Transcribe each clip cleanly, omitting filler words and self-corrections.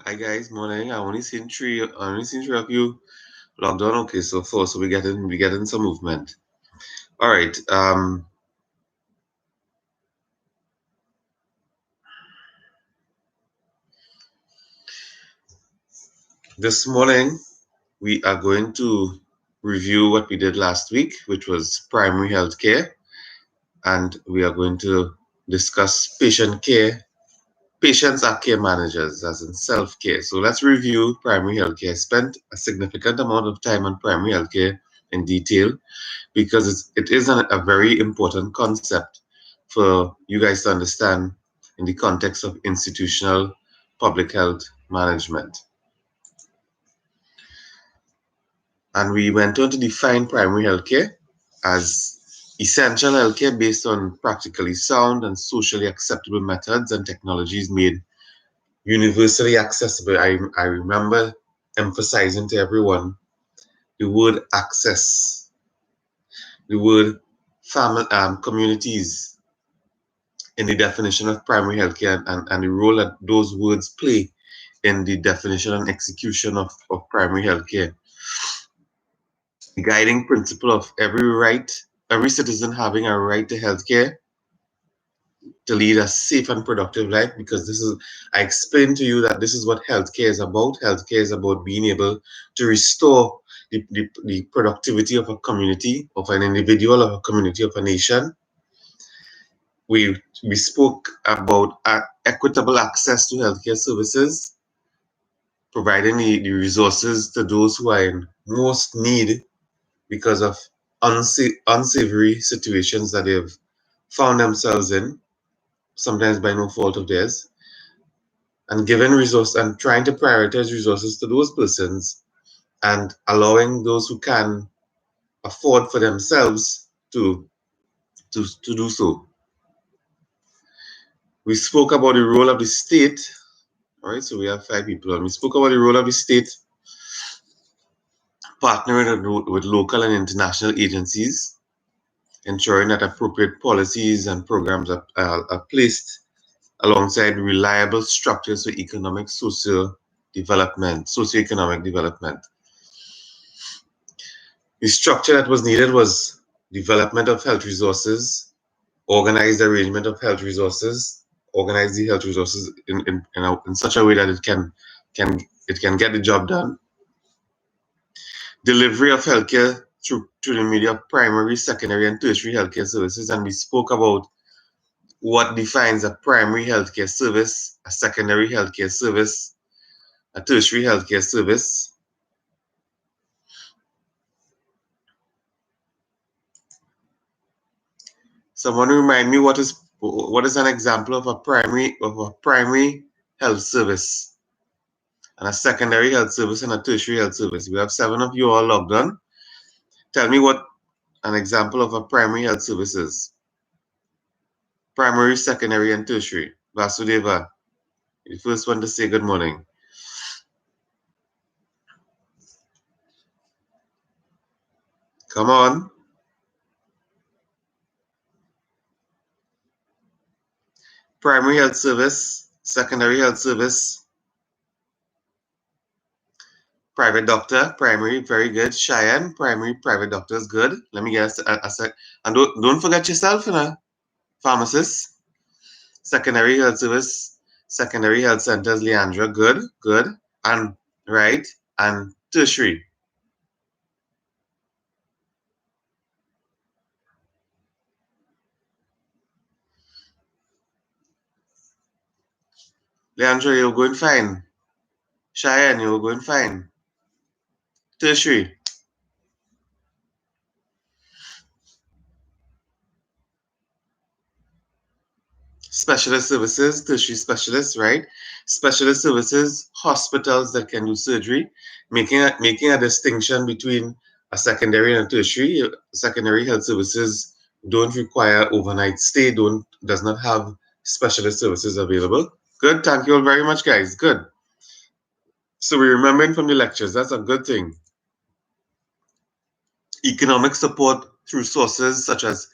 Hi guys, morning. I only seen three of you logged on. Okay, so four. So we getting some movement. All right. This morning we are going to review what we did last week, which was primary health care, and we are going to discuss patient care. Patients are care managers, as in self care. So let's review primary health care. Spent a significant amount of time on primary health care in detail because it is a very important concept for you guys to understand in the context of institutional public health management. And we went on to define primary healthcare as essential healthcare based on practically sound and socially acceptable methods and technologies made universally accessible. I remember emphasizing to everyone the word access, the word family, communities, in the definition of primary healthcare and the role that those words play in the definition and execution of primary healthcare. The guiding principle of every citizen having a right to healthcare to lead a safe and productive life, because I explained to you that this is what healthcare is about. Healthcare is about being able to restore the productivity of a community, of an individual, of a community, of a nation. We spoke about equitable access to healthcare services, providing the resources to those who are in most need because of unsavory situations that they've found themselves in, sometimes by no fault of theirs, and giving resource and trying to prioritize resources to those persons and allowing those who can afford for themselves to do so. We spoke about the role of the state. All right, so we have five people, and we spoke about the role of the state partnering with local and international agencies, ensuring that appropriate policies and programs are placed alongside reliable structures for socioeconomic development. The structure that was needed was development of health resources, organized arrangement of health resources, organize the health resources in such a way that can it can get the job done. Delivery of healthcare through the media of primary, secondary, and tertiary healthcare services. And we spoke about what defines a primary healthcare service, a secondary healthcare service, a tertiary healthcare service. Someone remind me what is an example of a primary health service and a secondary health service and a tertiary health service. We have seven of you all logged on. Tell me what an example of a primary health service is. Primary, secondary, and tertiary. Vasudeva, the first one to say good morning. Come on. Primary health service, secondary health service, private doctor, primary, very good. Cheyenne, primary, private doctor is good. Let me get a sec. And don't forget yourself, pharmacist. Secondary health service, secondary health centers, Leandra, good, good. And right, and tertiary. Leandra, you're going fine. Cheyenne, you're going fine. Tertiary. Specialist services, tertiary specialists, right? Specialist services, hospitals that can do surgery, making a distinction between a secondary and a tertiary. Secondary health services don't require overnight stay, don't does not have specialist services available. Good, thank you all very much, guys. Good. So we're remembering from the lectures. That's a good thing. Economic support through sources such as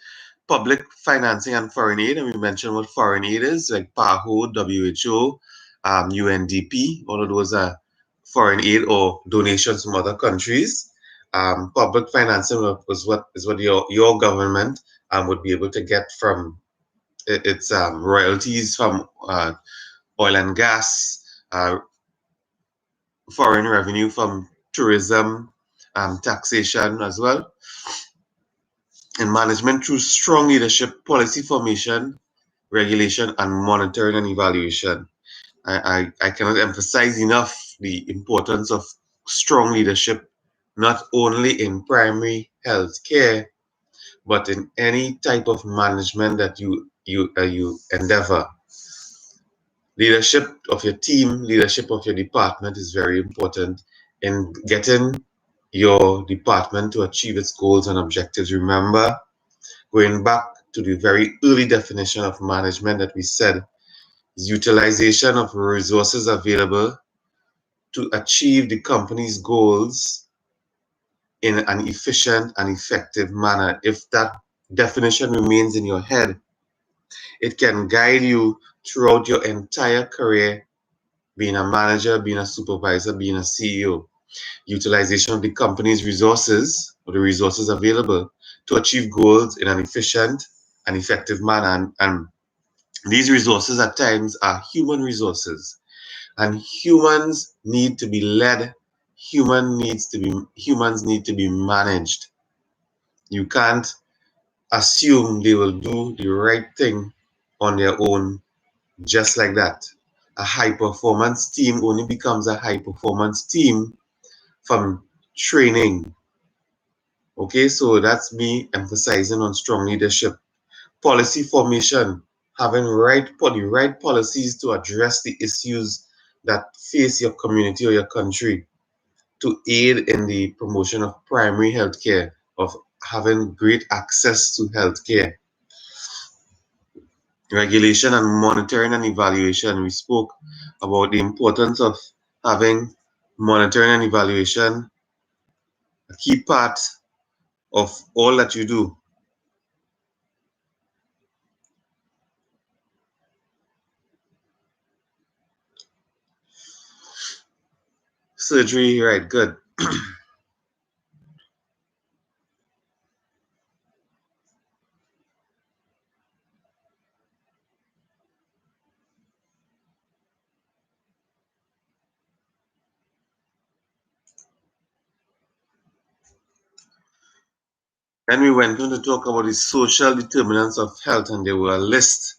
public financing and foreign aid. And we mentioned what foreign aid is, like PAHO, WHO, UNDP. All of those are foreign aid or donations from other countries. Public financing is what your government would be able to get from its royalties from oil and gas, foreign revenue from tourism, taxation as well, and management through strong leadership, policy formation, regulation, and monitoring and evaluation. I cannot emphasize enough the importance of strong leadership, not only in primary health care, but in any type of management that you endeavor. Leadership of your team, leadership of your department is very important in getting your department to achieve its goals and objectives. Remember, going back to the very early definition of management that we said, is utilization of resources available to achieve the company's goals in an efficient and effective manner. If that definition remains in your head, it can guide you throughout your entire career, being a manager, being a supervisor, being a CEO. Utilization of the company's resources or the resources available to achieve goals in an efficient and effective manner. And these resources at times are human resources, and humans need to be led. Humans need to be managed. You can't assume they will do the right thing on their own just like that. A high performance team only becomes a high performance team from training. Okay, so that's me emphasizing on strong leadership. Policy formation, having the right policies to address the issues that face your community or your country, to aid in the promotion of primary healthcare, of having great access to healthcare. Regulation and monitoring and evaluation. We spoke about the importance of having monitoring and evaluation, a key part of all that you do. Surgery, right, good. Then we went on to talk about the social determinants of health, and there were a list.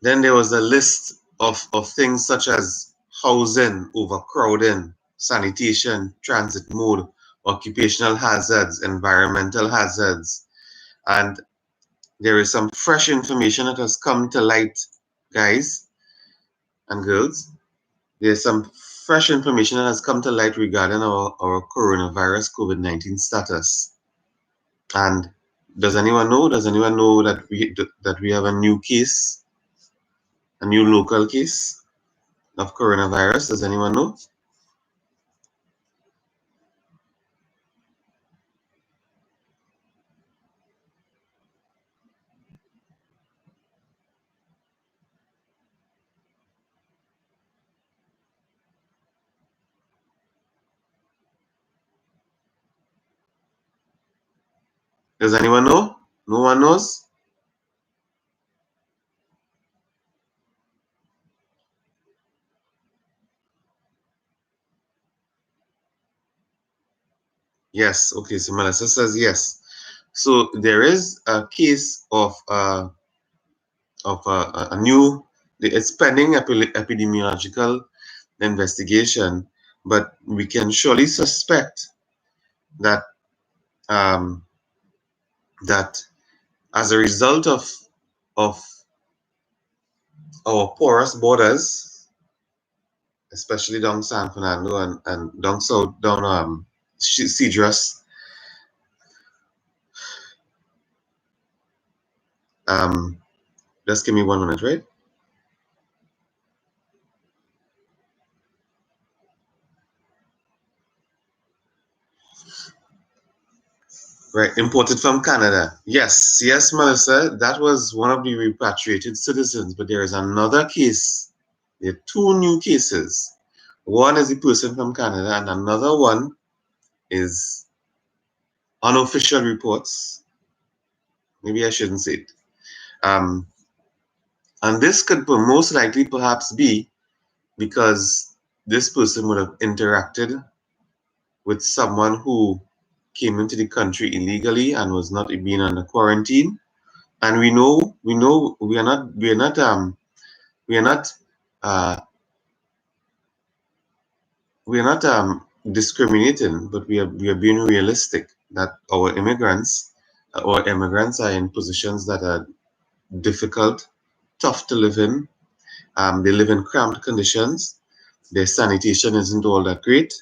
Then there was a list of things such as housing, overcrowding, sanitation, transit mode, occupational hazards, environmental hazards. And there is some fresh information that has come to light, guys and girls. There's some fresh information that has come to light regarding our coronavirus COVID-19 status. And does anyone know? Does anyone know that we have a new case, a new local case of coronavirus? Does anyone know? Does anyone know? No one knows? Yes. Okay. So Melissa says yes. So there is a case of a new. It's pending epidemiological investigation, but we can surely suspect that um, that as a result of our porous borders, especially down San Fernando and down south, down Cedros, um, just give me 1 minute, right? Right, imported from Canada. Yes, yes, Melissa, that was one of the repatriated citizens, but there is another case. There are two new cases. One is a person from Canada, and another one is unofficial reports. Maybe I shouldn't say it. Um, and this could most likely perhaps be because this person would have interacted with someone who came into the country illegally and was not being under quarantine. And we know we are not uh, discriminating, but we are being realistic that our immigrants are in positions that are difficult, tough to live in. They live in cramped conditions. Their sanitation isn't all that great,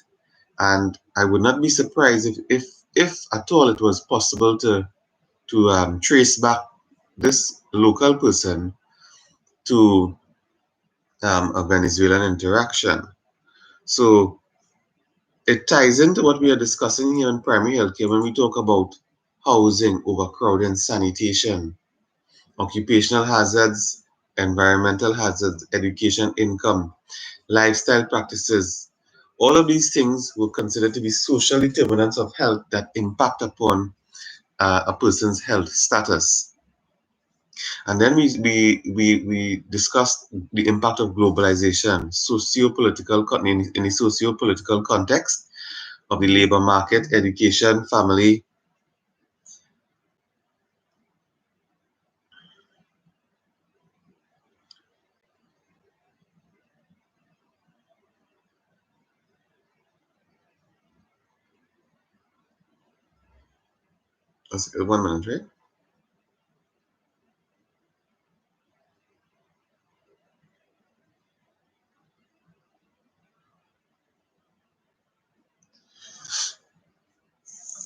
and I would not be surprised if at all it was possible to trace back this local person to a Venezuelan interaction. So it ties into what we are discussing here in primary healthcare when we talk about housing, overcrowding, sanitation, occupational hazards, environmental hazards, education, income, lifestyle practices. All of these things were considered to be social determinants of health that impact upon a person's health status. And then we discussed the impact of globalization, in a socio-political context of the labor market, education, family. One minute, right?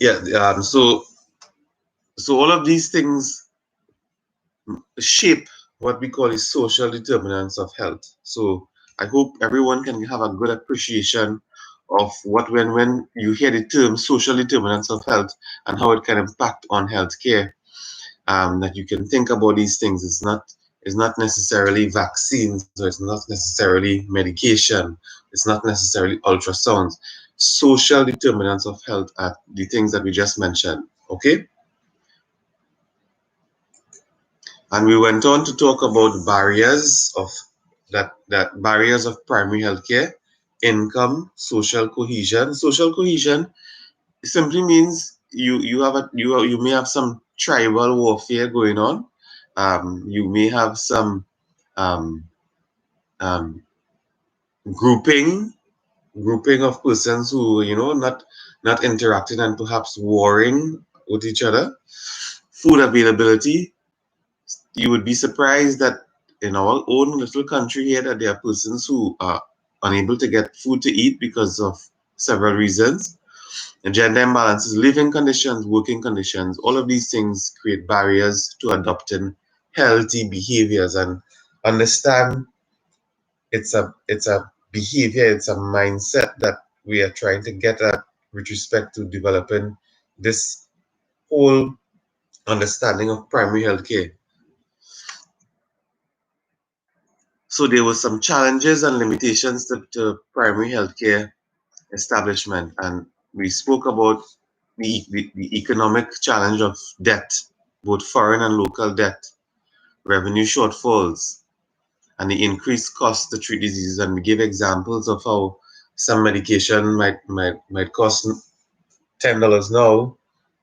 Yeah. So all of these things shape what we call the social determinants of health. So I hope everyone can have a good appreciation of what when you hear the term social determinants of health and how it can impact on healthcare. That you can think about these things. It's not necessarily vaccines, or it's not necessarily medication. It's not necessarily ultrasounds. Social determinants of health are the things that we just mentioned. Okay, and we went on to talk about barriers of primary healthcare, income, social cohesion. Social cohesion simply means you may have some tribal warfare going on. You may have some um, um, grouping grouping of persons who not interacting and perhaps warring with each other. Food availability. You would be surprised that in our own little country here that there are persons who are unable to get food to eat because of several reasons. And gender imbalances, living conditions, working conditions, all of these things create barriers to adopting healthy behaviors. And understand it's a behavior, it's a mindset that we are trying to get at with respect to developing this whole understanding of primary healthcare. So there were some challenges and limitations to primary healthcare establishment, and we spoke about the economic challenge of debt, both foreign and local debt, revenue shortfalls, and the increased cost to treat diseases. And we gave examples of how some medication might cost $10 now,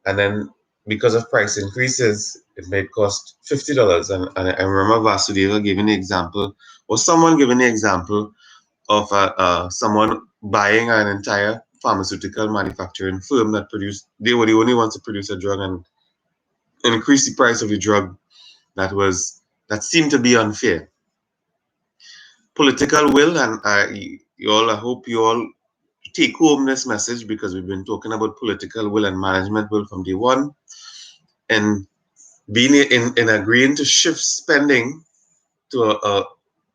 and then because of price increases, it may cost $50. And I remember Vasudeva giving the example, or someone giving the example of someone buying an entire pharmaceutical manufacturing firm that produced, they were the only ones to produce a drug and increase the price of the drug that seemed to be unfair. Political will, and I hope you all take home this message, because we've been talking about political will and management will from day one, and being in agreeing to shift spending to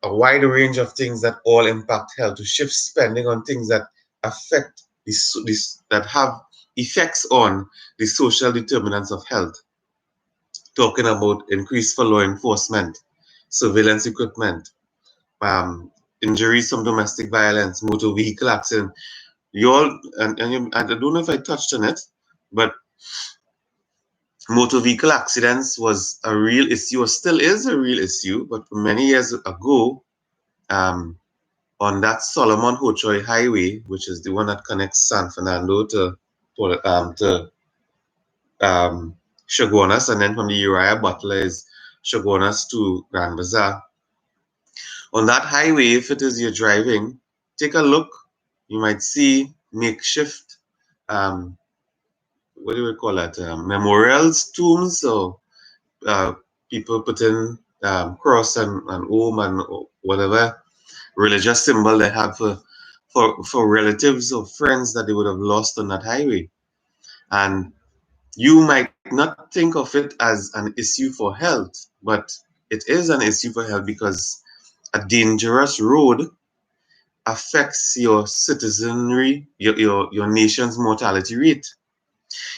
a wide range of things that all impact health, to shift spending on things that affect this that have effects on the social determinants of health, talking about increase for law enforcement, surveillance equipment, um, injuries from domestic violence, motor vehicle accident. You all, I don't know if I touched on it, but motor vehicle accidents was a real issue, or still is a real issue, but many years ago, um, on that Solomon Hochoy Highway, which is the one that connects San Fernando to Chaguanas, and then from the Uriah Butler is Chaguanas to Grand Bazaar. On that highway, if it is you're driving, take a look. You might see makeshift, um, what do we call that? Memorials, tombs, or uh, people putting cross and home and whatever religious symbol they have for relatives or friends that they would have lost on that highway. And you might not think of it as an issue for health, but it is an issue for health because a dangerous road affects your citizenry, your nation's mortality rate.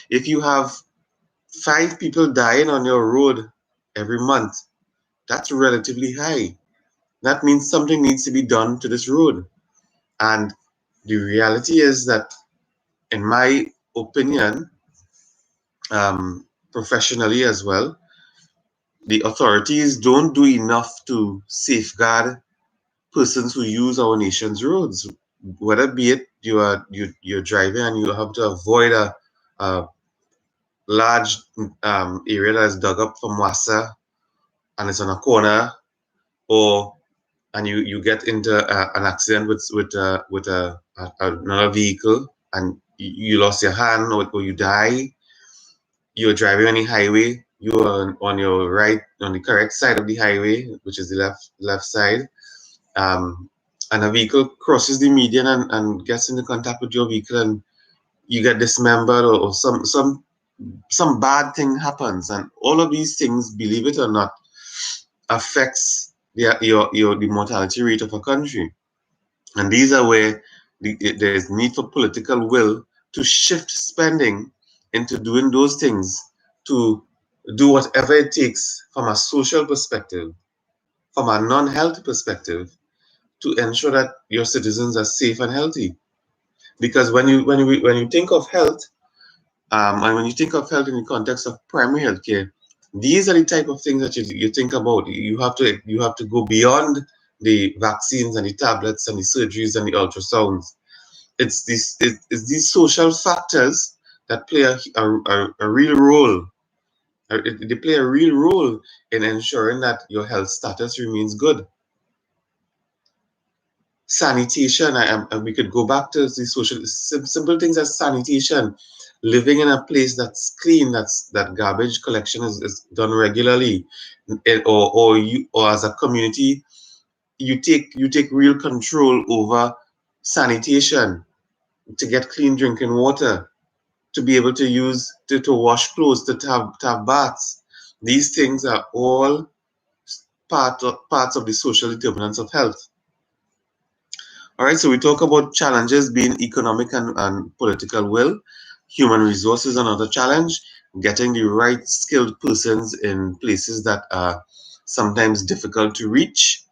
If you have 5 people dying on your road every month, that's relatively high. That means something needs to be done to this road. And the reality is that, in my opinion, professionally as well, the authorities don't do enough to safeguard persons who use our nation's roads. Whether be it you're driving and you have to avoid a large area that is dug up from Wassa and it's on a corner, or and you get into an accident with another vehicle and you lost your hand, or you die. You're driving on the highway. You are on your right, on the correct side of the highway, which is the left side. Um, and a vehicle crosses the median and gets into contact with your vehicle, and you get dismembered, or some bad thing happens. And all of these things, believe it or not, affects the mortality rate of a country. And these are where there's need for political will to shift spending into doing those things, to do whatever it takes from a social perspective, from a non-health perspective, to ensure that your citizens are safe and healthy. Because when you think of health, and when you think of health in the context of primary health care, these are the type of things that you think about. You have to go beyond the vaccines and the tablets and the surgeries and the ultrasounds. It's these social factors that play a real role. They play a real role in ensuring that your health status remains good. Sanitation, we could go back to the simple things as sanitation, living in a place that's clean, that garbage collection is done regularly, or as a community, you take real control over sanitation, to get clean drinking water, to be able to to wash clothes, to have baths. These things are all parts of the social determinants of health. All right, so we talk about challenges being economic and political will. Human resources, another challenge. Getting the right skilled persons in places that are sometimes difficult to reach.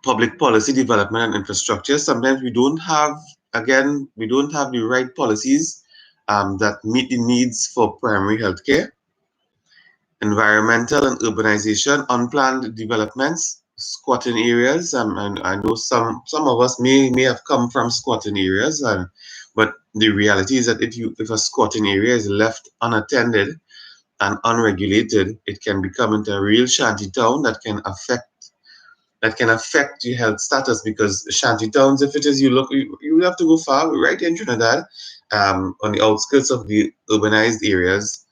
Public policy development and infrastructure. Sometimes we don't have the right policies that meet the needs for primary healthcare. Environmental and urbanization, unplanned developments, squatting areas. And I know some of us may have come from squatting areas, but the reality is that if a squatting area is left unattended and unregulated, it can become into a real shanty town that can affect your health status. Because shanty towns, if it is you have to go far, right in Trinidad, on the outskirts of the urbanized areas,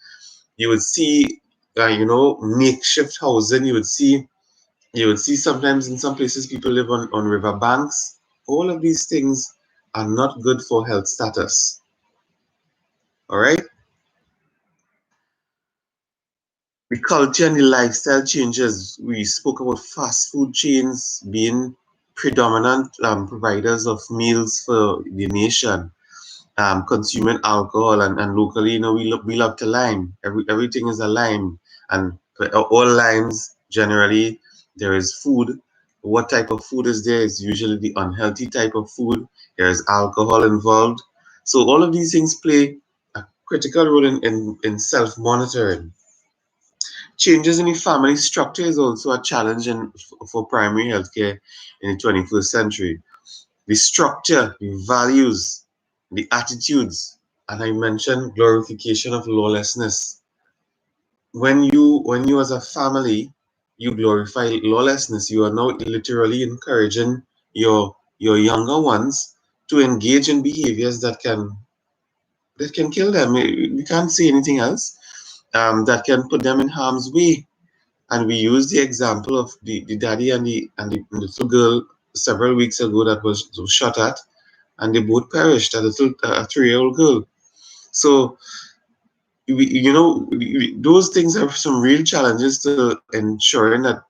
you would see, makeshift housing. You would see sometimes in some places people live on river banks. All of these things are not good for health status. All right. The culture and the lifestyle changes. We spoke about fast food chains being predominant providers of meals for the nation. consuming alcohol, and locally, we love to lime. Everything is a lime, and for all limes generally there is food. What type of food is there? Is usually the unhealthy type of food. There is alcohol involved. So all of these things play a critical role in self-monitoring. Changes in the family structure is also a challenge for primary healthcare in the 21st century. The structure, the values, the attitudes, and I mentioned glorification of lawlessness. When you as a family, you glorify lawlessness, you are now literally encouraging your younger ones to engage in behaviors that can kill them. We can't say anything else. That can put them in harm's way. And we used the example of the daddy and the little girl several weeks ago that was shot at, and they both perished. A 3-year-old girl. So those things are some real challenges to ensuring that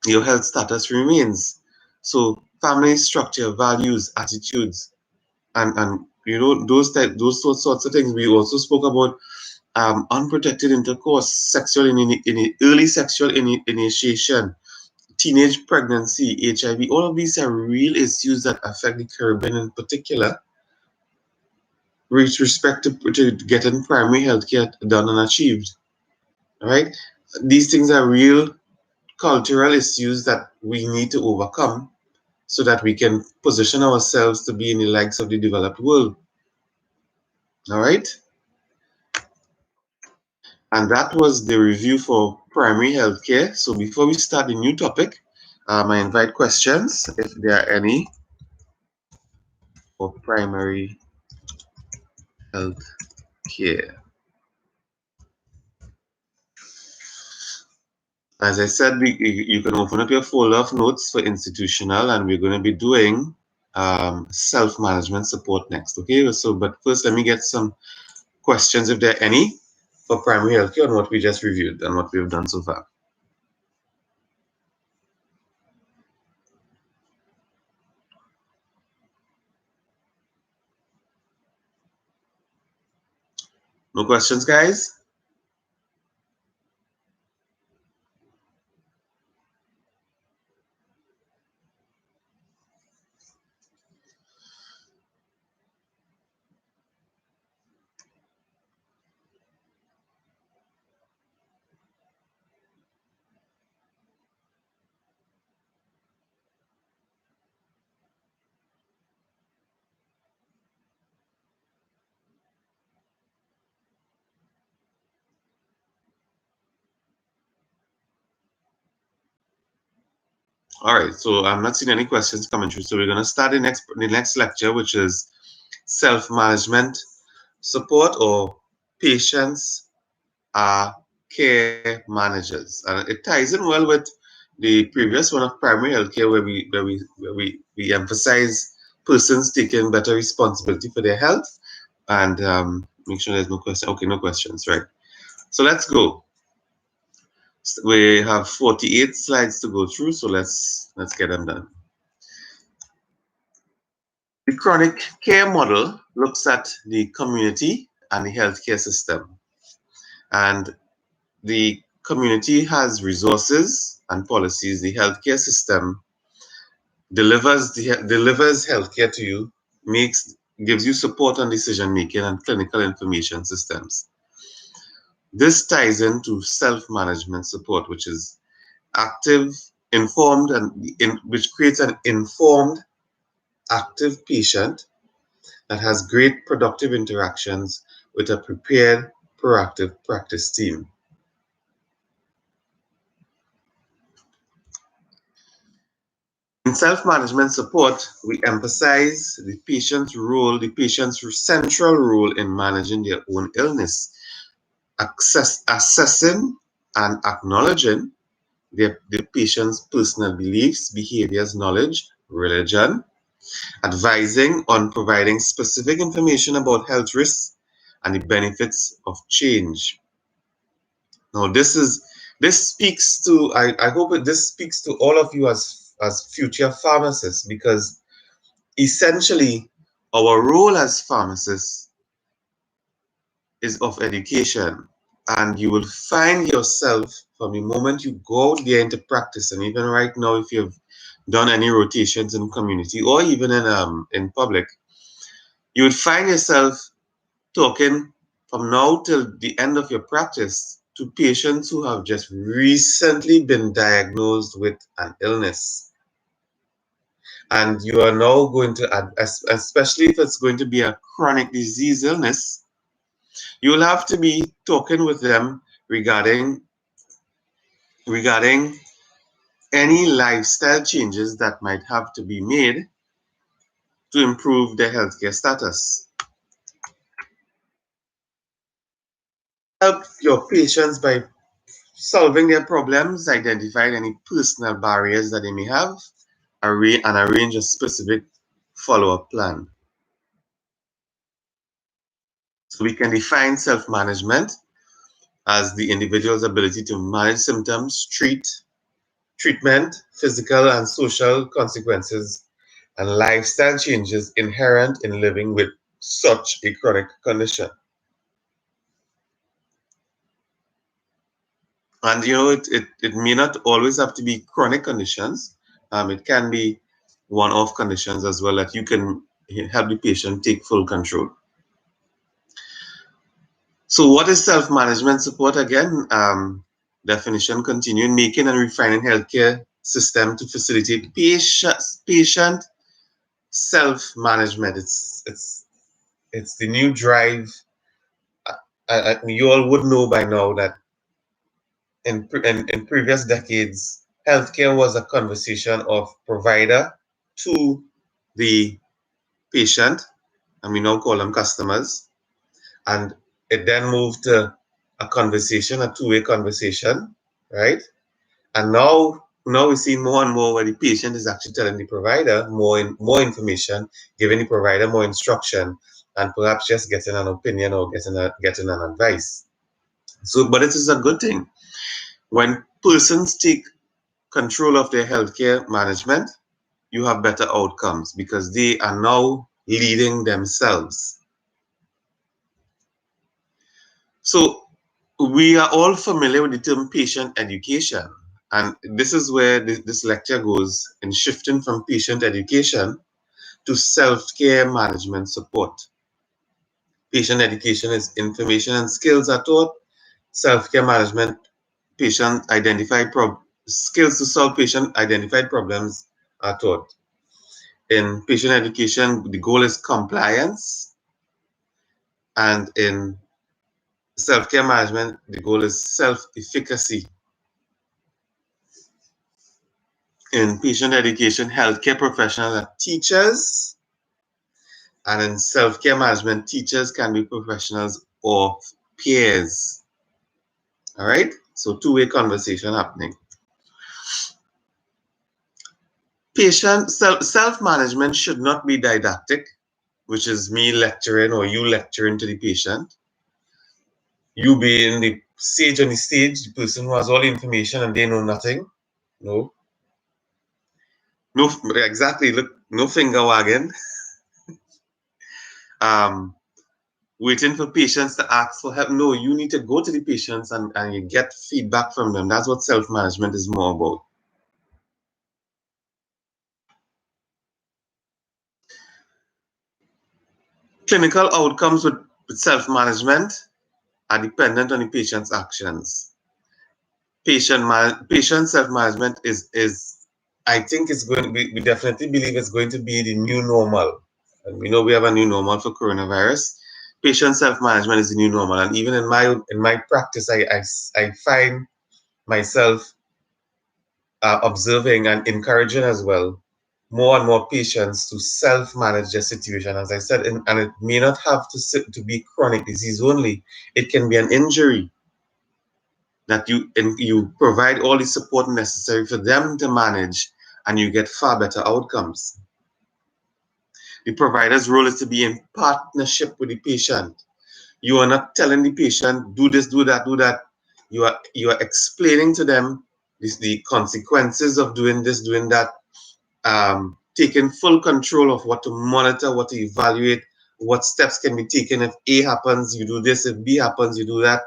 your health status remains. So family structure, values, attitudes, and those sorts of things. We also spoke about unprotected intercourse, early sexual initiation, teenage pregnancy, HIV. All of these are real issues that affect the Caribbean in particular with respect to getting primary healthcare done and achieved. Right? These things are real cultural issues that we need to overcome so that we can position ourselves to be in the likes of the developed world. All right? And that was the review for primary healthcare. So before we start the new topic, I invite questions if there are any for primary health care. As I said, you can open up your folder of notes for institutional, and we're going to be doing self-management support next. Okay, so but first, let me get some questions, if there are any, for primary healthcare on what we just reviewed and what we've done so far. No questions, guys? All right, so I'm not seeing any questions coming through. So we're going to start the next lecture, which is self-management support, or patients are care managers. And it ties in well with the previous one of primary healthcare, where we emphasize persons taking better responsibility for their health, and make sure there's no question. Okay, no questions, right? So let's go. We have 48 slides to go through, so let's get them done. The chronic care model looks at the community and the healthcare system. And the community has resources and policies. The healthcare system delivers healthcare to you, gives you support on decision making and clinical information systems. This ties into self-management support, which is active, informed, which creates an informed, active patient that has great productive interactions with a prepared, proactive practice team. In self-management support, we emphasize the patient's central role in managing their own illness, assessing and acknowledging the patient's personal beliefs, behaviors, knowledge, religion, advising on providing specific information about health risks and the benefits of change. Now, this speaks to I hope this speaks to all of you as future pharmacists, because essentially Our role as pharmacists is of education, and you will find yourself from the moment you go out there into practice, and even right now, if you've done any rotations in community or even in public, you would find yourself talking from now till the end of your practice to patients who have just recently been diagnosed with an illness. And you are now going to, especially if it's going to be a chronic disease illness, you will have to be talking with them regarding any lifestyle changes that might have to be made to improve their healthcare status. Help your patients by solving their problems, identifying any personal barriers that they may have, and arrange a specific follow-up plan. So we can define self-management as the individual's ability to manage symptoms, treatment, physical and social consequences, and lifestyle changes inherent in living with such a chronic condition. And it may not always have to be chronic conditions. It can be one-off conditions as well that you can help the patient take full control. So what is self-management support again? Definition: continuing making and refining healthcare system to facilitate patient self-management. It's the new drive. You all would know by now that in previous decades, healthcare was a conversation of provider to the patient, and we now call them customers. And it then moved to a conversation, a two-way conversation, right? And now we see more and more where the patient is actually telling the provider more information, giving the provider more instruction, and perhaps just getting an opinion or getting an advice. So, but it is a good thing when persons take control of their healthcare management. You have better outcomes because they are now leading themselves. So we are all familiar with the term patient education. And this is where this lecture goes in shifting from patient education to self-care management support. Patient education is information and skills are taught. Self-care management, patient identified skills to solve patient identified problems are taught. In patient education, the goal is compliance, and in self-care management, the goal is self-efficacy. In patient education, healthcare professionals are teachers, and in self-care management, teachers can be professionals or peers. All right, so two-way conversation happening. Patient self-management should not be didactic, which is me lecturing or you lecturing to the patient. You being the sage on the stage, the person who has all the information and they know nothing. No, no, exactly. Look, no finger wagging. Um, Waiting for patients to ask for help. No, you need to go to the patients and you get feedback from them. That's what self-management is more about. Clinical outcomes with self-management are dependent on the patient's actions. Patient self-management is I think it's going to be, we definitely believe it's going to be the new normal. And we know we have a new normal for coronavirus. Patient self-management is the new normal. And even in my practice, I find myself observing and encouraging as well more and more patients to self-manage their situation. As I said, and it may not have to be chronic disease only. It can be an injury that you provide all the support necessary for them to manage, and you get far better outcomes. The provider's role is to be in partnership with the patient. You are not telling the patient, do this, do that, do that. You are explaining to them the consequences of doing this, doing that, taking full control of what to monitor, what to evaluate, what steps can be taken. If A happens, you do this. If B happens, you do that.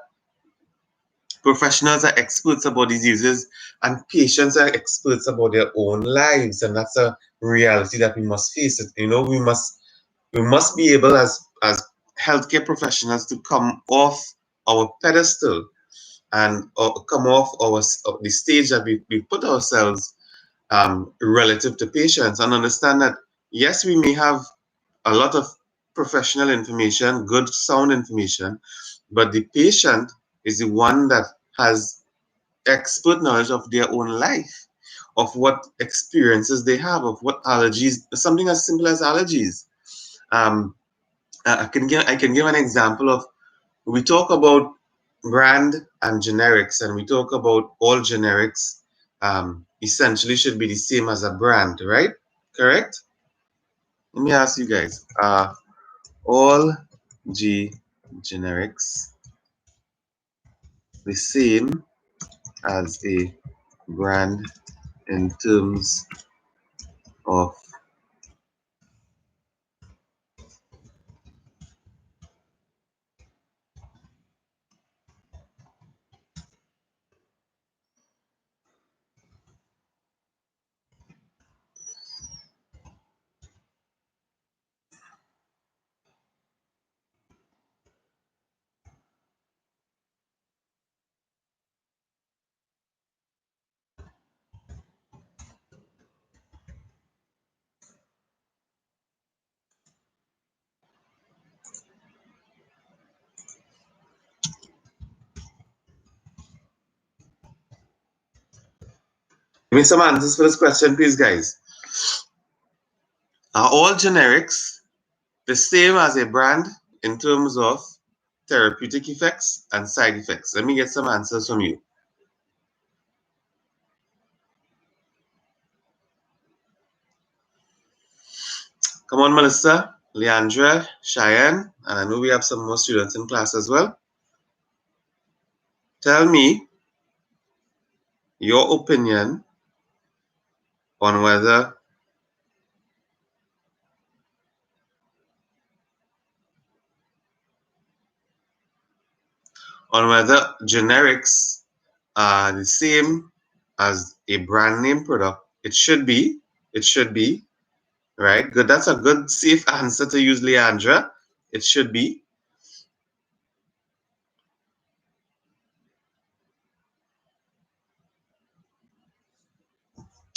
Professionals are experts about diseases, and patients are experts about their own lives, and that's a reality that we must face. It, we must be able as healthcare professionals to come off our pedestal and come off the stage that we put ourselves relative to patients, and understand that yes, we may have a lot of professional information, good sound information, but the patient is the one that has expert knowledge of their own life, of what experiences they have, of what allergies, something as simple as allergies. Um, I can give an example of, we talk about brand and generics, and we talk about all generics essentially should be the same as a brand, right? Correct? Let me ask you guys, all generics the same as a brand in terms of, give me some answers for this question, please, guys. Are all generics the same as a brand in terms of therapeutic effects and side effects? Let me get some answers from you. Come on, Melissa, Leandra, Cheyenne, and I know we have some more students in class as well. Tell me your opinion on whether generics are the same as a brand name product. It should be. It should be. Right? Good. That's a good, safe answer to use, Leandra. It should be.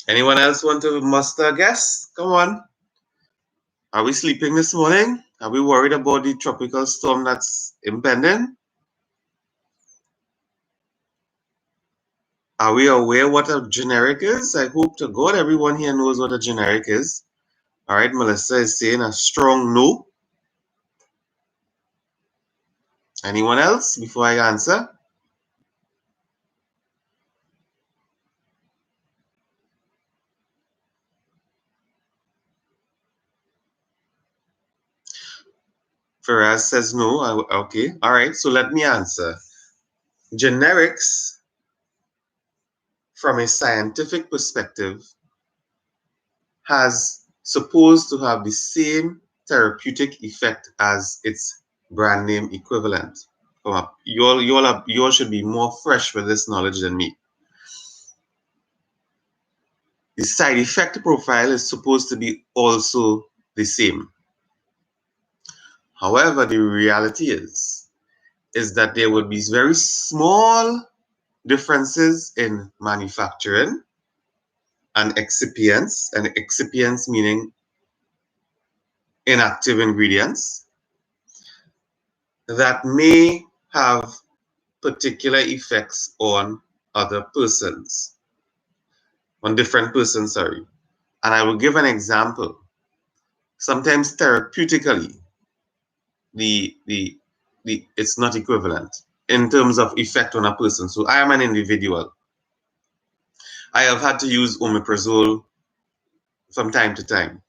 Anyone else want to muster a guess? Come on. Are we sleeping this morning? Are we worried about the tropical storm that's impending? Are we aware what a generic is? I hope to God everyone here knows what a generic is. All right, Melissa is saying a strong no. Anyone else before I answer? Faraz says no. Okay. All right. So let me answer. Generics, from a scientific perspective, has supposed to have the same therapeutic effect as its brand name equivalent. You all should be more fresh with this knowledge than me. The side effect profile is supposed to be also the same. However, the reality is that there would be very small differences in manufacturing and excipients meaning inactive ingredients, that may have particular effects on other persons, on different persons, sorry. And I will give an example. Sometimes therapeutically, the it's not equivalent in terms of effect on a person. So I am an individual. I have had to use omeprazole from time to time.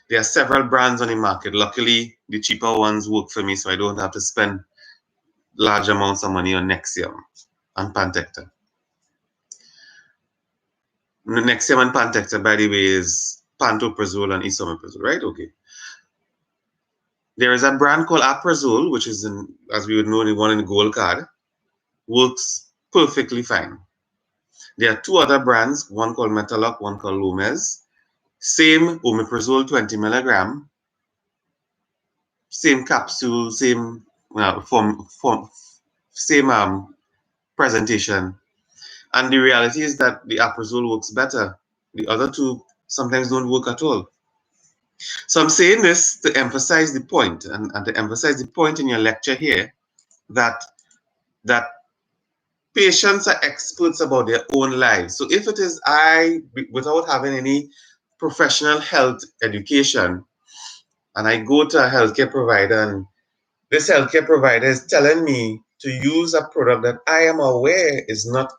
There are several brands on the market. Luckily, the cheaper ones work for me, so I don't have to spend large amounts of money on Nexium and Pantecta. Nexium and Pantecta, by the way, is pantoprazole and esomeprazole, right? Okay. There is a brand called Aprazole, which is, as we would know, the one in the gold card, works perfectly fine. There are two other brands, one called Metaloc, one called Lomez. Same omeprazole 20 milligram, same capsule, same same presentation. And the reality is that the Aprazole works better. The other two sometimes don't work at all. So I'm saying this to emphasize the point, and to emphasize the point in your lecture here, that that patients are experts about their own lives. So if it is without having any professional health education, and I go to a healthcare provider, and this healthcare provider is telling me to use a product that I am aware is not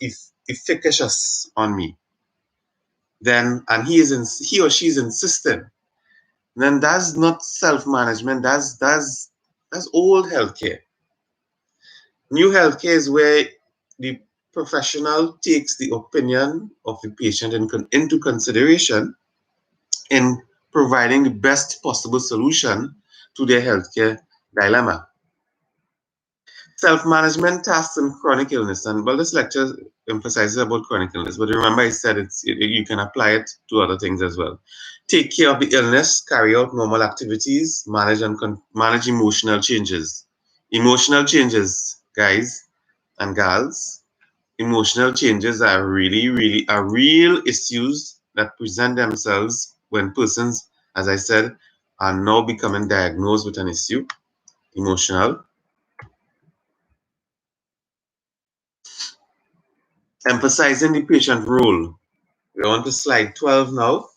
efficacious on me, then, and he or she is insistent, then that's not self-management. That's old healthcare. New healthcare is where the professional takes the opinion of the patient into consideration in providing the best possible solution to their healthcare dilemma. Self-management tasks and chronic illness. And well, this lecture emphasizes about chronic illness, but remember I said you can apply it to other things as well. Take care of the illness, carry out normal activities, manage emotional changes. Emotional changes, guys and gals, emotional changes are are real issues that present themselves when persons, as I said, are now becoming diagnosed with an issue, emotional. Emphasizing the patient role. We're on to slide 12 now.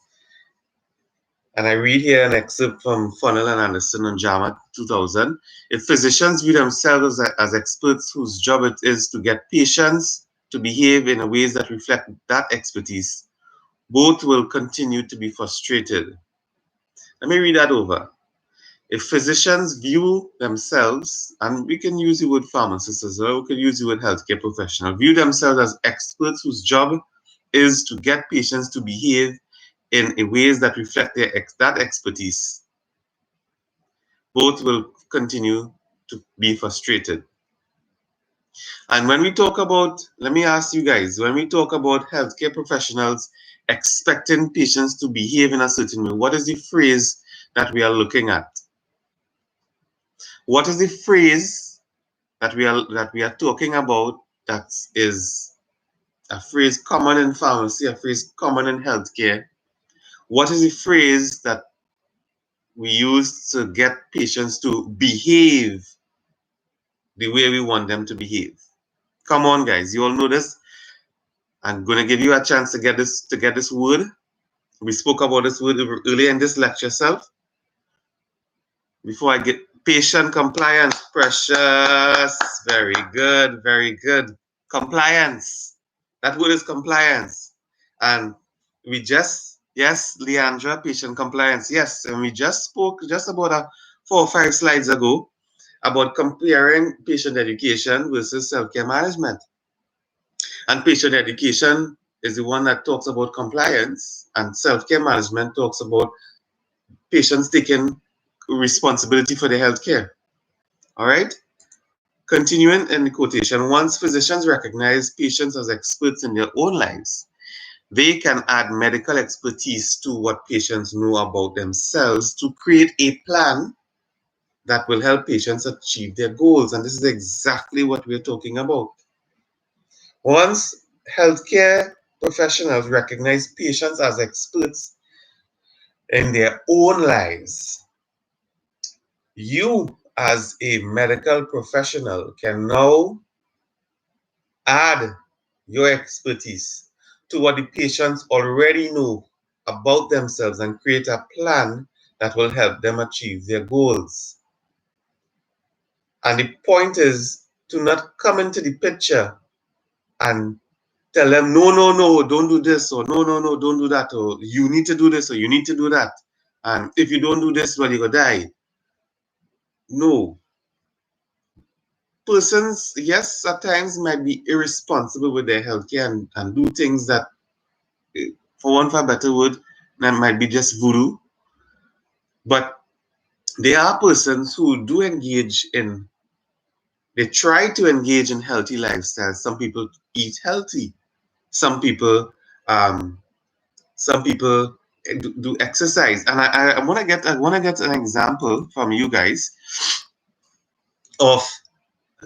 And I read here an excerpt from Funnell and Anderson on JAMA 2000. If physicians view themselves as experts whose job it is to get patients to behave in ways that reflect that expertise, both will continue to be frustrated. Let me read that over. If physicians view themselves, and we can use the word pharmacist as well, we can use the word healthcare professional, view themselves as experts whose job is to get patients to behave in ways that reflect that expertise, both will continue to be frustrated. And when we talk about, let me ask you guys, when we talk about healthcare professionals expecting patients to behave in a certain way, what is the phrase that we are looking at? What is the phrase that we are talking about that is a phrase common in pharmacy, a phrase common in healthcare? What is the phrase that we use to get patients to behave the way we want them to behave? Come on, guys, you all know this. I'm gonna give you a chance to get this word. We spoke about this word earlier in this lecture self. Before I get patient compliance, precious. Very good, very good. Compliance. That word is compliance. And we just, yes, Leandra, patient compliance. Yes, and we just spoke just about 4 or 5 slides ago about comparing patient education versus self-care management. And patient education is the one that talks about compliance, and self-care management talks about patients taking responsibility for their health care. All right? Continuing in the quotation, once physicians recognize patients as experts in their own lives, they can add medical expertise to what patients know about themselves to create a plan that will help patients achieve their goals. And this is exactly what we're talking about. Once healthcare professionals recognize patients as experts in their own lives, you as a medical professional can now add your expertise to what the patients already know about themselves and create a plan that will help them achieve their goals. And the point is to not come into the picture and tell them, no, no, no, don't do this, or no, no, no, don't do that, or you need to do this, or you need to do that. And if you don't do this, well, you're going to die. No. Persons, yes, at times might be irresponsible with their healthcare and do things that, for want of a better word, That might be just voodoo, but there are persons who do engage in, they try to engage in healthy lifestyles. Some people eat healthy. Some people, um, some people do exercise. And I want to get an example from you guys of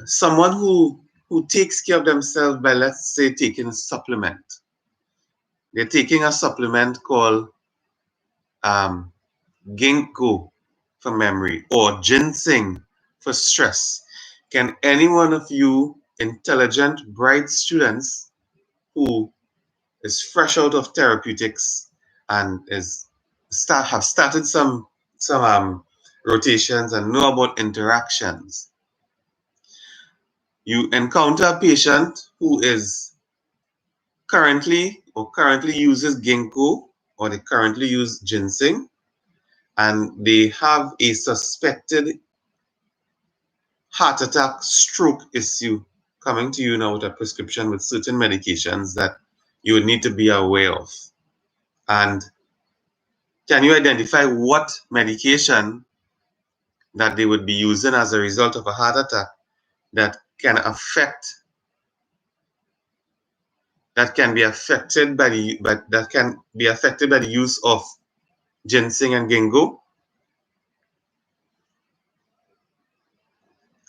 someone who takes care of themselves by, let's say, taking a supplement. They're taking a supplement called um, ginkgo for memory or ginseng for stress. Can any one of you intelligent, bright students who is fresh out of therapeutics and have started some rotations and know about interactions, you encounter a patient who is currently uses ginkgo or they currently use ginseng and they have a suspected heart attack, stroke issue coming to you now with a prescription with certain medications that you would need to be aware of. And can you identify what medication that they would be using as a result of a heart attack that can affect that can be affected by the but that can be affected by the use of ginseng and ginkgo?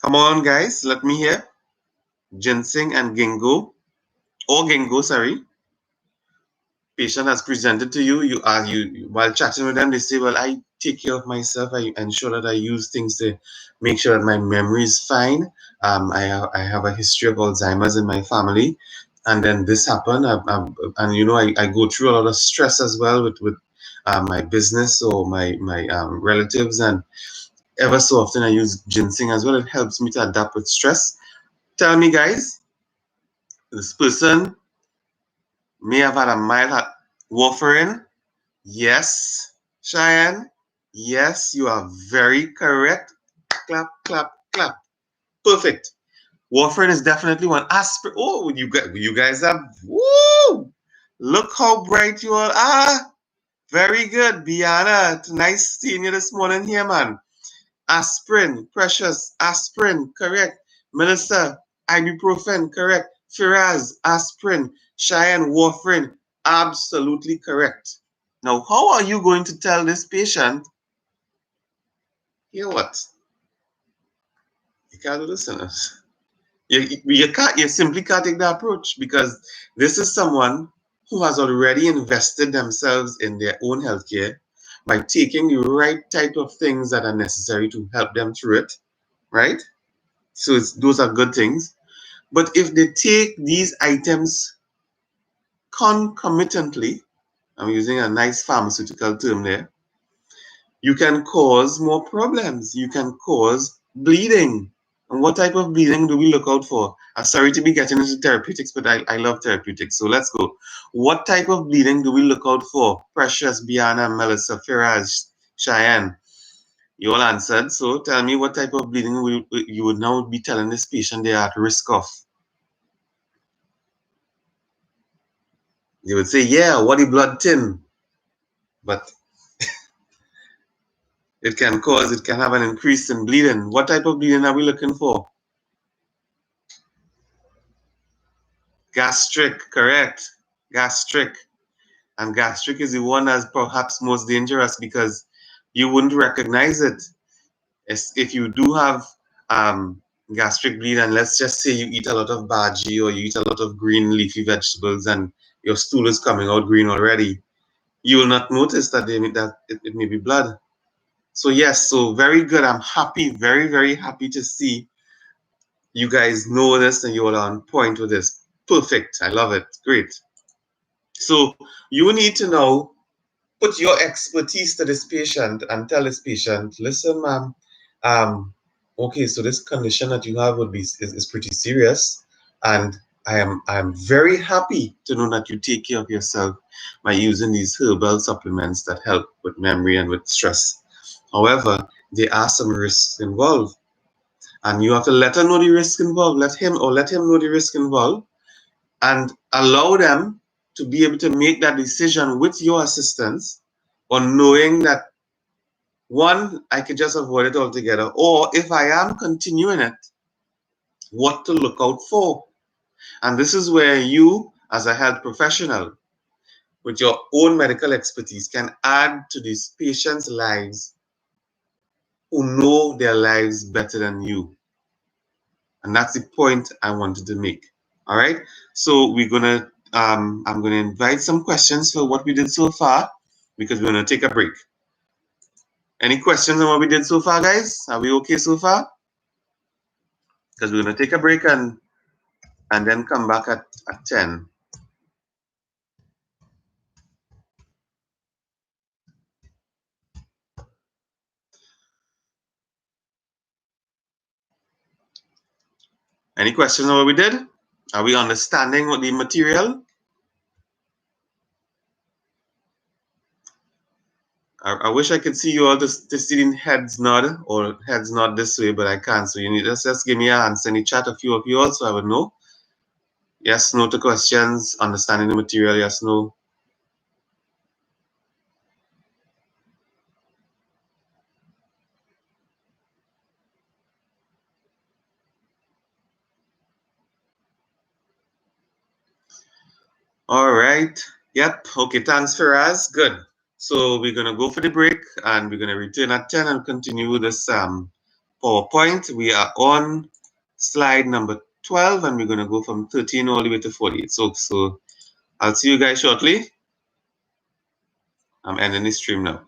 Come on, guys, let me hear. Ginseng and ginkgo, or ginkgo, sorry. Patient has presented to you, you while chatting with them, they say, well, I take care of myself. I ensure that I use things to make sure that my memory is fine. I have a history of Alzheimer's in my family. And then this happened. And, you know, I go through a lot of stress as well with my business or my relatives. And ever so often I use ginseng as well. It helps me to adapt with stress. Tell me, guys, this person may have had a mild warfarin. Yes, Cheyenne. Yes, you are very correct. Clap, clap, clap. Perfect. Warfarin is definitely one. Aspirin. Oh, you guys have. Woo! Look how bright you all are. Very good, Biana. Nice seeing you this morning here, man. Aspirin, Precious, aspirin, correct. Melissa, ibuprofen, correct. Firaz, aspirin. Cheyenne, warfarin, absolutely correct. Now, how are you going to tell this patient, you know what? You can't do this, you simply can't take that approach because this is someone who has already invested themselves in their own healthcare by taking the right type of things that are necessary to help them through it, right? So those are good things. But if they take these items concomitantly, I'm using a nice pharmaceutical term there, you can cause more problems. You can cause bleeding. And what type of bleeding do we look out for? I'm sorry to be getting into therapeutics, but I love therapeutics. So let's go. What type of bleeding do we look out for? Precious, Biana, Melissa, Firaz, Cheyenne. You all answered. So tell me what type of bleeding you would now be telling this patient they are at risk of. They would say, yeah, what the blood thin. But it can have an increase in bleeding. What type of bleeding are we looking for? Gastric, correct. Gastric. And gastric is the one that's perhaps most dangerous because you wouldn't recognize it. If you do have gastric bleed, and let's just say you eat a lot of bhaji or you eat a lot of green leafy vegetables and your stool is coming out green already, you will not notice that it may be blood. So yes, so very good. I'm happy, very, very happy to see you guys know this and you're on point with this. Perfect. I love it. Great. So you need to now put your expertise to this patient and tell this patient, listen, ma'am, okay, so this condition that you have is pretty serious, and I am very happy to know that you take care of yourself by using these herbal supplements that help with memory and with stress. However, there are some risks involved, and you have to let her know the risk involved. Let him know the risk involved, and allow them to be able to make that decision with your assistance or knowing that one, I could just avoid it altogether, or if I am continuing it, what to look out for. And this is where you, as a health professional, with your own medical expertise, can add to these patients' lives who know their lives better than you. And that's the point I wanted to make. All right. So I'm gonna invite some questions for what we did so far because we're gonna take a break. Any questions on what we did so far, guys? Are we okay so far? Because we're gonna take a break and then come back at 10. Any questions on what we did? Are we understanding what the material? I wish I could see you all just sitting heads nod or heads nod this way, but I can't. So you need just give me a answer in the chat, a few of you all, so I would know. Yes, no to questions, understanding the material, yes, no. All right. Yep. Okay. Thanks, Faraz. Good. So we're gonna go for the break, and we're gonna return at 10 and continue this PowerPoint. We are on slide number 12, and we're gonna go from 13 all the way to 48. So I'll see you guys shortly. I'm ending the stream now.